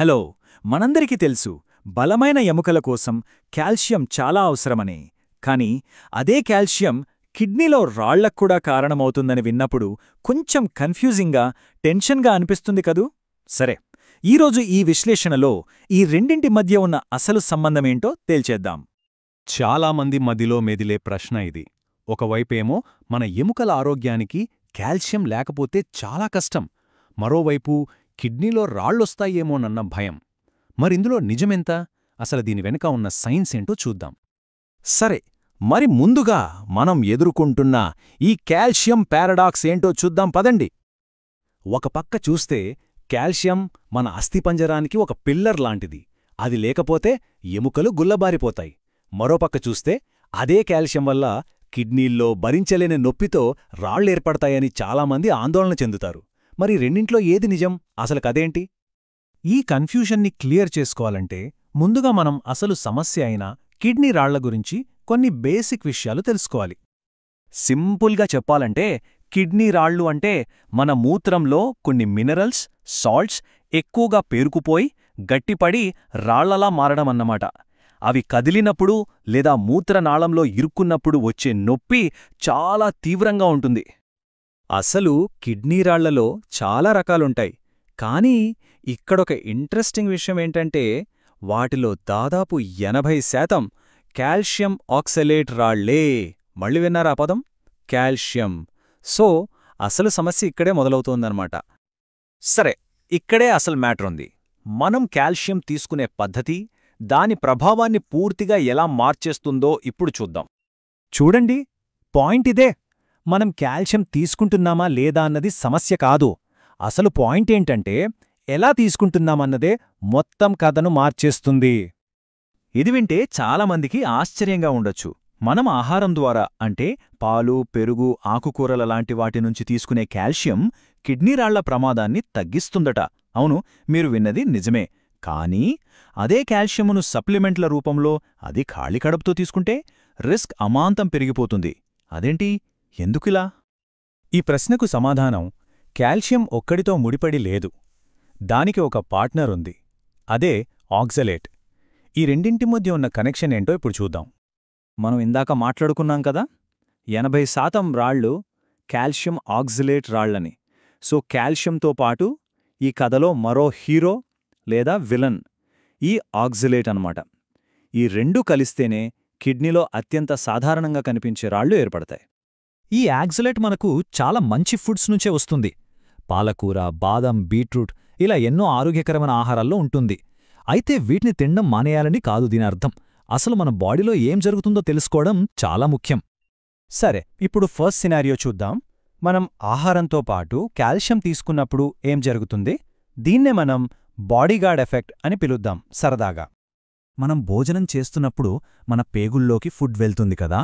Hello, మనందరికీ తెలుసు బలమైన ఎముకల కోసం కాల్షియం చాలా అవసరమని. కానీ అదే కాల్షియం కిడ్నీలో రాళ్లక్కూడా కారణమవుతుందని విన్నప్పుడు కొంచెం కన్ఫ్యూజింగ్గా, టెన్షన్గా అనిపిస్తుంది కదూ. సరే, ఈరోజు ఈ విశ్లేషణలో ఈ రెండింటి మధ్య ఉన్న అసలు సంబంధమేంటో తేల్చేద్దాం. చాలామంది మదిలో మెదిలే ప్రశ్న ఇది. ఒకవైపేమో మన ఎముకల ఆరోగ్యానికి కాల్షియం లేకపోతే చాలా కష్టం, మరోవైపు కిడ్నీలో రాళ్లొస్తాయేమోనన్న భయం. మరిందులో నిజమెంత? అసలు దీని వెనుక ఉన్న సైన్స్ ఏంటో చూద్దాం. సరే, మరి ముందుగా మనం ఎదుర్కొంటున్న ఈ కాల్షియం పారాడాక్స్ ఏంటో చూద్దాం పదండి. ఒక పక్క చూస్తే కాల్షియం మన అస్థిపంజరానికి ఒక పిల్లర్ లాంటిది. అది లేకపోతే ఎముకలు గుల్లబారిపోతాయి. మరోపక్క చూస్తే అదే కాల్షియం వల్ల కిడ్నీల్లో భరించలేని నొప్పితో రాళ్లేర్పడతాయని చాలామంది ఆందోళన చెందుతారు. మరి రెండింట్లో ఏది నిజం? అసలు కదేంటి? ఈ కన్ఫ్యూషన్ని క్లియర్ చేసుకోవాలంటే ముందుగా మనం అసలు సమస్య అయిన కిడ్నీ రాళ్ల గురించి కొన్ని బేసిక్ విషయాలు తెలుసుకోవాలి. సింపుల్గా చెప్పాలంటే కిడ్నీ రాళ్ళు అంటే మన మూత్రంలో కొన్ని మినరల్స్, సాల్ట్స్ ఎక్కువగా పేరుకుపోయి గట్టిపడి రాళ్లలా మారడమన్నమాట. అవి కదిలినప్పుడు లేదా మూత్రనాళంలో ఇరుక్కున్నప్పుడు వచ్చే నొప్పి చాలా తీవ్రంగా ఉంటుంది. అసలు కిడ్నీ రాళ్లలో చాలా రకాలుంటాయి. కానీ ఇక్కడొక ఇంట్రెస్టింగ్ విషయమేంటంటే వాటిలో దాదాపు 80% కాల్షియం ఆక్సలేట్ రాళ్లే. మళ్ళీ విన్నారా పదం? కాల్షియం. సో అసలు సమస్య ఇక్కడే మొదలవుతోందన్నమాట. సరే, ఇక్కడే అసలు మ్యాటర్ ఉంది. మనం కాల్షియం తీసుకునే పద్ధతి దాని ప్రభావాన్ని పూర్తిగా ఎలా మార్చేస్తుందో ఇప్పుడు చూద్దాం. చూడండి, పాయింట్ ఇదే. మనం కాల్షియం తీసుకుంటున్నామా లేదా అన్నది సమస్య కాదు. అసలు పాయింట్ ఏంటంటే ఎలా తీసుకుంటున్నామన్నదే మొత్తం కథను మార్చేస్తుంది. ఇది వింటే చాలామందికి ఆశ్చర్యంగా ఉండొచ్చు. మనం ఆహారం ద్వారా అంటే పాలు, పెరుగు, ఆకుకూరల లాంటి వాటి నుంచి తీసుకునే కాల్షియం కిడ్నీ రాళ్ల ప్రమాదాన్ని తగ్గిస్తుందట. అవును, మీరు విన్నది నిజమే. కానీ అదే కాల్షియమును సప్లిమెంట్ల రూపంలో అది ఖాళీ కడుపుతో తీసుకుంటే రిస్క్ అమాంతం పెరిగిపోతుంది. అదేంటి? ఎందుకిలా? ఈ ప్రశ్నకు సమాధానం కాల్షియం ఒక్కడితో ముడిపడి లేదు. దానికి ఒక పార్ట్నర్ ఉంది. అదే ఆక్సలేట్. ఈ రెండింటి మధ్య ఉన్న కనెక్షన్ ఏంటో ఇప్పుడు చూద్దాం. మనం ఇందాక మాట్లాడుకున్నాం కదా, 80% రాళ్లు కాల్షియం ఆక్సలేట్ రాళ్లని. సో కాల్షియంతో పాటు ఈ కథలో మరో హీరో లేదా విలన్ ఈ ఆక్సలేట్ అన్నమాట. ఈ రెండూ కలిస్తేనే కిడ్నీలో అత్యంత సాధారణంగా కనిపించే రాళ్లు ఏర్పడతాయి. ఈ ఆక్సలేట్ మనకు చాలా మంచి ఫుడ్స్ నుంచే వస్తుంది. పాలకూర, బాదం, బీట్రూట్ ఇలా ఎన్నో ఆరోగ్యకరమైన ఆహారాల్లో ఉంటుంది. అయితే వీటిని తినడం మానేయాలని కాదు దీని అర్థం. అసలు మన బాడీలో ఏం జరుగుతుందో తెలుసుకోవడం చాలా ముఖ్యం. సరే, ఇప్పుడు ఫస్ట్ సినారియో చూద్దాం. మనం ఆహారంతో పాటు కాల్షియం తీసుకున్నప్పుడు ఏం జరుగుతుంది? దీన్నే మనం బాడీగార్డ్ ఎఫెక్ట్ అని పిలుద్దాం సరదాగా. మనం భోజనం చేస్తున్నప్పుడు మన పేగుల్లోకి ఫుడ్ వెళ్తుంది కదా,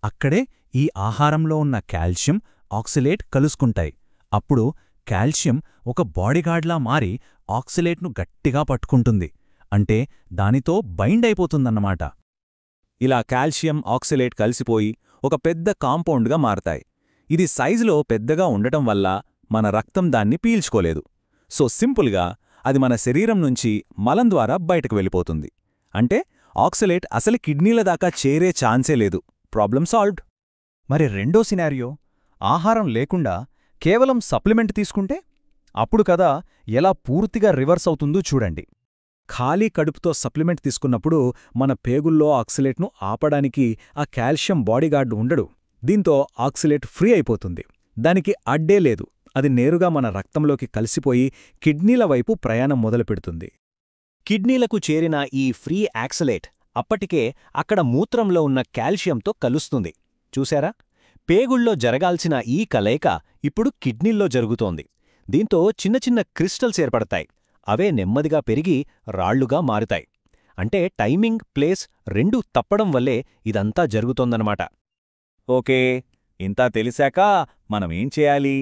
అక్కడే ఈ ఆహారంలో ఉన్న కాల్షియం, ఆక్సలేట్ కలుసుకుంటాయి. అప్పుడు కాల్షియం ఒక బాడీగార్డ్లా మారి ఆక్సలేట్ను గట్టిగా పట్టుకుంటుంది. అంటే దానితో బైండ్ అయిపోతుందన్నమాట. ఇలా కాల్షియం, ఆక్సలేట్ కలిసిపోయి ఒక పెద్ద కాంపౌండ్గా మారతాయి. ఇది సైజులో పెద్దగా ఉండటం వల్ల మన రక్తం దాన్ని పీల్చుకోలేదు. సో సింపుల్గా అది మన శరీరం నుంచి మలం ద్వారా బయటకు వెళ్ళిపోతుంది. అంటే ఆక్సలేట్ అసలు కిడ్నీల దాకా చేరే ఛాన్సే లేదు. Problem solved. మరి రెండో సినారియో, ఆహారం లేకుండా కేవలం సప్లిమెంట్ తీసుకుంటే? అప్పుడు కదా ఎలా పూర్తిగా రివర్స్ అవుతుందో చూడండి. ఖాళీ కడుపుతో సప్లిమెంట్ తీసుకున్నప్పుడు మన పేగుల్లో ఆక్సలేట్ను ఆపడానికి ఆ కాల్షియం బాడీగార్డ్ ఉండడు. దీంతో ఆక్సలేట్ ఫ్రీ అయిపోతుంది. దానికి అడ్డే లేదు. అది నేరుగా మన రక్తంలోకి కలిసిపోయి కిడ్నీల వైపు ప్రయాణం మొదలుపెడుతుంది. కిడ్నీలకు చేరిన ఈ ఫ్రీ ఆక్సలేట్ అప్పటికే అక్కడ మూత్రంలో ఉన్న కాల్షియంతో కలుస్తుంది. చూశారా? పేగుళ్ళో జరగాల్సిన ఈ కలయిక ఇప్పుడు కిడ్నీల్లో జరుగుతోంది. దీంతో చిన్న చిన్న క్రిస్టల్స్ ఏర్పడతాయి. అవే నెమ్మదిగా పెరిగి రాళ్లుగా మారుతాయి. అంటే టైమింగ్, ప్లేస్ రెండూ తప్పడం వల్లే ఇదంతా జరుగుతోందన్నమాట. ఓకే, ఇంతా తెలిసాక మనమేం చేయాలి?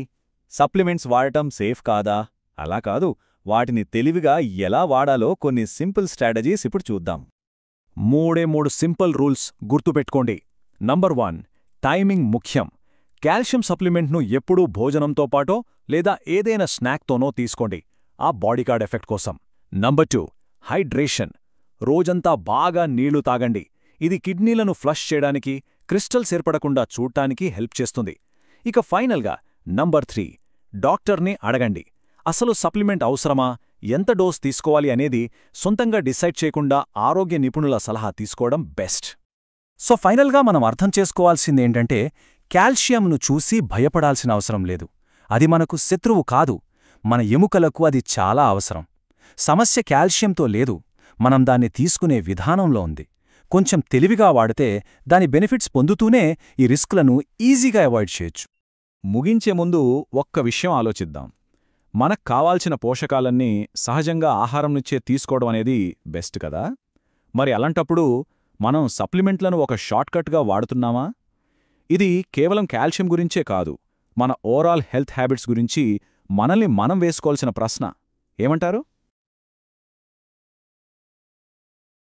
సప్లిమెంట్స్ వాడటం సేఫ్ కాదా? అలా కాదు, వాటిని తెలివిగా ఎలా వాడాలో కొన్ని సింపుల్ స్ట్రాటజీస్ ఇప్పుడు చూద్దాం. 3 సింపుల్ రూల్స్ గుర్తుపెట్టుకోండి. నంబర్ 1, టైమింగ్ ముఖ్యం. కాల్షియం సప్లిమెంట్ను ఎప్పుడూ భోజనంతో పాటో లేదా ఏదైనా స్నాక్తోనో తీసుకోండి, ఆ బాడీగార్డ్ ఎఫెక్ట్ కోసం. Number 2 hydration. రోజంతా బాగా నీళ్లు తాగండి. ఇది కిడ్నీలను ఫ్లష్ చేయడానికి, క్రిస్టల్స్ ఏర్పడకుండా చూడ్డానికి హెల్ప్ చేస్తుంది. ఇక ఫైనల్గా నంబర్ 3 డాక్టర్ని అడగండి. అసలు సప్లిమెంట్ అవసరమా, ఎంత డోస్ తీసుకోవాలి అనేది సొంతంగా డిసైడ్ చేయకుండా ఆరోగ్య నిపుణుల సలహా తీసుకోవడం బెస్ట్. సో ఫైనల్గా మనం అర్థం చేసుకోవాల్సిందేంటంటే కాల్షియంను చూసి భయపడాల్సిన అవసరం లేదు. అది మనకు శత్రువు కాదు, మన ఎముకలకు అది చాలా అవసరం. సమస్య కాల్షియంతో లేదు, మనం దాన్ని తీసుకునే విధానంలో ఉంది. కొంచెం తెలివిగా వాడితే దాని బెనిఫిట్స్ పొందుతూనే ఈ రిస్క్లను ఈజీగా అవాయిడ్ చేయొచ్చు. ముగించే ముందు ఒక్క విషయం ఆలోచిద్దాం. మనకు కావాల్సిన పోషకాలన్నీ సహజంగా ఆహారం నుంచే తీసుకోవడం అనేది బెస్ట్ కదా. మరి అలాంటప్పుడు మనం సప్లిమెంట్లను ఒక షార్ట్కట్గా వాడుతున్నామా? ఇది కేవలం కాల్షియం గురించే కాదు, మన ఓవరాల్ హెల్త్ హ్యాబిట్స్ గురించి మనల్ని మనం వేసుకోవాల్సిన ప్రశ్న. ఏమంటారు?